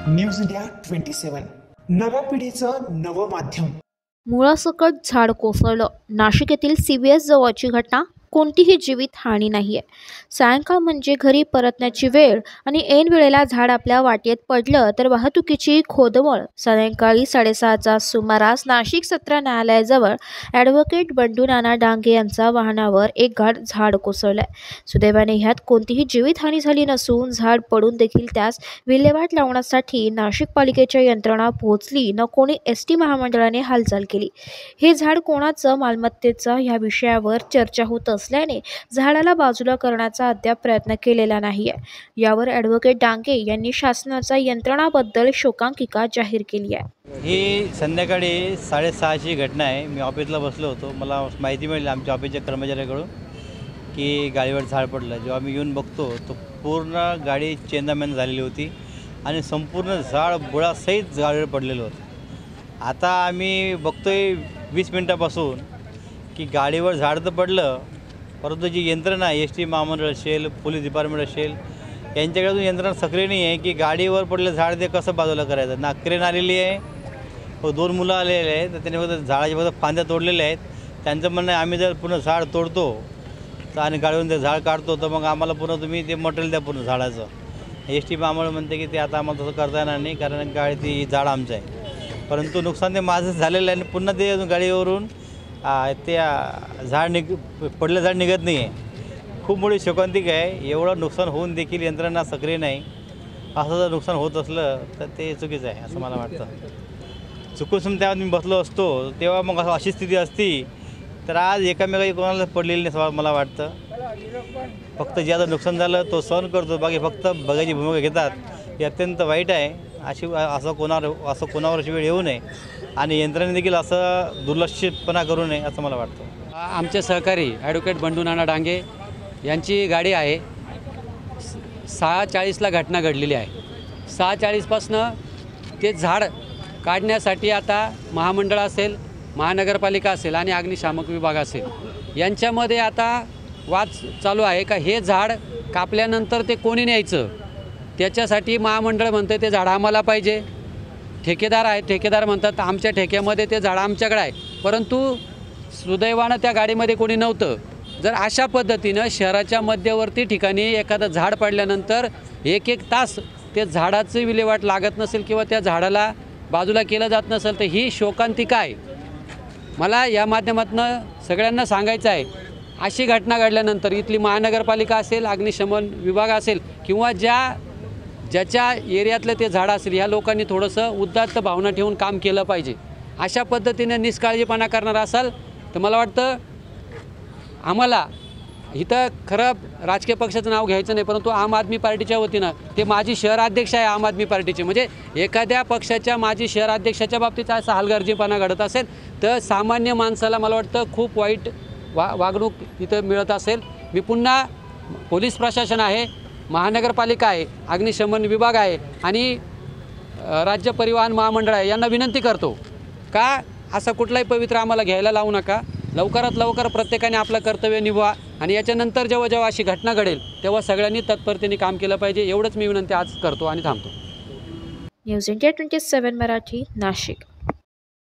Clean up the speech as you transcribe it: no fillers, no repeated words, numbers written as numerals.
News India 27 नव्या पिढीचं नवं माध्यम। मुळासकट झाड कोसळलं। नाशिक येथील CVS जवळची घटना। कोणतीही जीवित हानी नाहीये। सायंकाळ म्हणजे घरी परतण्याची वेळ आणि ऐन वेळेला झाड आपल्या वाटेत पडलं तर वाहतुकीची खोदमळ। सायंकाळी 6:30च्या सुमारास नाशिक सत्र न्यायालयाजवळ ॲडव्होकेट बंडू नाना डांगे यांच्या वाहनावर एक झाड कोसळलंय। सुदैवाने ह्यात कोणतीही जीवित हानी झाली नसून झाड पडून देखील त्यास विल्हेवाट लावण्यासाठी नाशिक पालिकेच्या यंत्रणा पोहोचली न कोणी ST महामंडळाने हालचाल केली। हे झाड कोणाचं मालमत्तेचं ह्या विषयावर चर्चा होत असल्याने झाडाला बाजूला करण्याचा अद्याप प्रयत्न केलेला नाहीये। यावर ॲडव्होकेट डांगे यांनी शासनाच्या यंत्रणाबद्दल शोकांतिका जाहीर केली आहे। ही संध्याकाळी 6:30ची घटना आहे। मी ऑफिसला बसलो होतो, मला माहिती मिळाली आमच्या ऑफिसच्या कर्मचाऱ्याकडून की गाडीवर झाड पडलं। जेव्हा मी येऊन बघतो तो पूर्ण गाडी चेंदामेंद झालेली होती आणि संपूर्ण झाड बुडासहित गाडीवर पडलेलं होतं। आता आम्ही बघतोय 20 मिनिटापासून की गाडीवर झाड तर पडलं, परंतु जी यंत्रणा ST महामंडळ असेल, पोलीस डिपार्टमेंट असेल, यांच्याकडून यंत्रणा सक्रिय नाही आहे की गाडीवर पडलं झाड ते कसं बाजूला करायचं। ना क्रेन आलेली आहे, 2 मुलं आलेले आहेत, तर त्यांनी फक्त झाडाच्या फक्त फांद्या तोडलेल्या आहेत। त्यांचं म्हणणं आहे आम्ही जर पूर्ण झाड तोडतो तर आणि गाडीवरून ते झाड काढतो तर मग आम्हाला पुन्हा तुम्ही ते मटेरियल द्या पूर्ण झाडाचं। ST महामंडळ म्हणते की ते आता आम्हाला तसं करता येणार नाही, कारण गाडी ती झाड आमचं आहे। परंतु नुकसान ते माझं झालेलं आहे आणि पुन्हा ते गाडीवरून ते झाड पडलं झाड निघत नाही आहे। खूप मोठी शोकांतिका आहे। एवढं नुकसान होऊन देखील यंत्रणा सक्रिय नाही। असं जर नुकसान होत असलं तर ते चुकीचं आहे असं मला वाटतं। चुकून तेव्हा मी बसलो असतो तेव्हा मग अशी स्थिती असती तर आज एकामेकाची कोणाला पडलेली नाही मला वाटतं। फक्त जे आता नुकसान झालं तो सहन करतो, बाकी फक्त बघायची भूमिका घेतात, हे अत्यंत वाईट आहे। असं कोणावर अशी वेळ येऊ नये आणि यंत्रणेने देखील असं दुर्लक्षितपणा करू नये असं मला वाटतं। आमचे सहकारी ॲडव्होकेट बंडू नाना डांगे यांची गाडी आहे। 6:40ला घटना घडलेली आहे। 6:40पासनं ते झाड काढण्यासाठी आता महामंडळ असेल, महानगरपालिका असेल आणि अग्निशामक विभाग असेल यांच्यामध्ये आता वाद चालू आहे का हे झाड कापल्यानंतर ते कोणी न्यायचं। त्याच्यासाठी महामंडळ म्हणते ते झाड आम्हाला पाहिजे। ठेकेदार आहे, ठेकेदार म्हणतात आमच्या ठेक्यामध्ये ते झाड आमच्याकडे आहे, परंतु सुदैवानं त्या गाडीमध्ये कोणी नव्हतं। जर अशा पद्धतीनं शहराच्या मध्यवर्ती ठिकाणी एखादं झाड पडल्यानंतर 1-1 तास ते झाडाची विल्हेवाट लागत नसेल किंवा त्या झाडाला बाजूला केलं जात नसेल तर ही शोकांतिका आहे। मला या माध्यमातून सगळ्यांना सांगायचं आहे, अशी घटना घडल्यानंतर इथली महानगरपालिका असेल, अग्निशमन विभाग असेल किंवा ज्याच्या एरियातलं ते झाड असेल ह्या लोकांनी थोडंसं उदात्त भावना ठेवून काम केलं पाहिजे। अशा पद्धतीने निष्काळजीपणा करणार असाल तर मला वाटतं आम्हाला इथं खरं राजकीय पक्षाचं नाव घ्यायचं नाही, परंतु आम आदमी पार्टीच्या वतीनं ते माजी शहराध्यक्ष आहे आम आदमी पार्टीचे, म्हणजे एखाद्या पक्षाच्या माजी शहराध्यक्षाच्या बाबतीत असा हलगर्जीपणा घडत असेल तर सामान्य माणसाला मला वाटतं खूप वाईट वागणूक इथं मिळत असेल। मी पुन्हा पोलीस प्रशासन आहे, महानगरपालिका आहे, अग्निशमन विभाग आहे आणि राज्य परिवहन महामंडळ आहे यांना विनंती करतो का असा कुठलाही पवित्र आम्हाला घ्यायला लावू नका। लवकरात लवकर प्रत्येकाने आपलं कर्तव्य निभवा आणि याच्यानंतर जेव्हा अशी घटना घडेल तेव्हा सगळ्यांनी तत्परतेने काम केलं पाहिजे। एवढंच मी विनंती आज करतो आणि थांबतो। News India 27 Marathi, Nashik.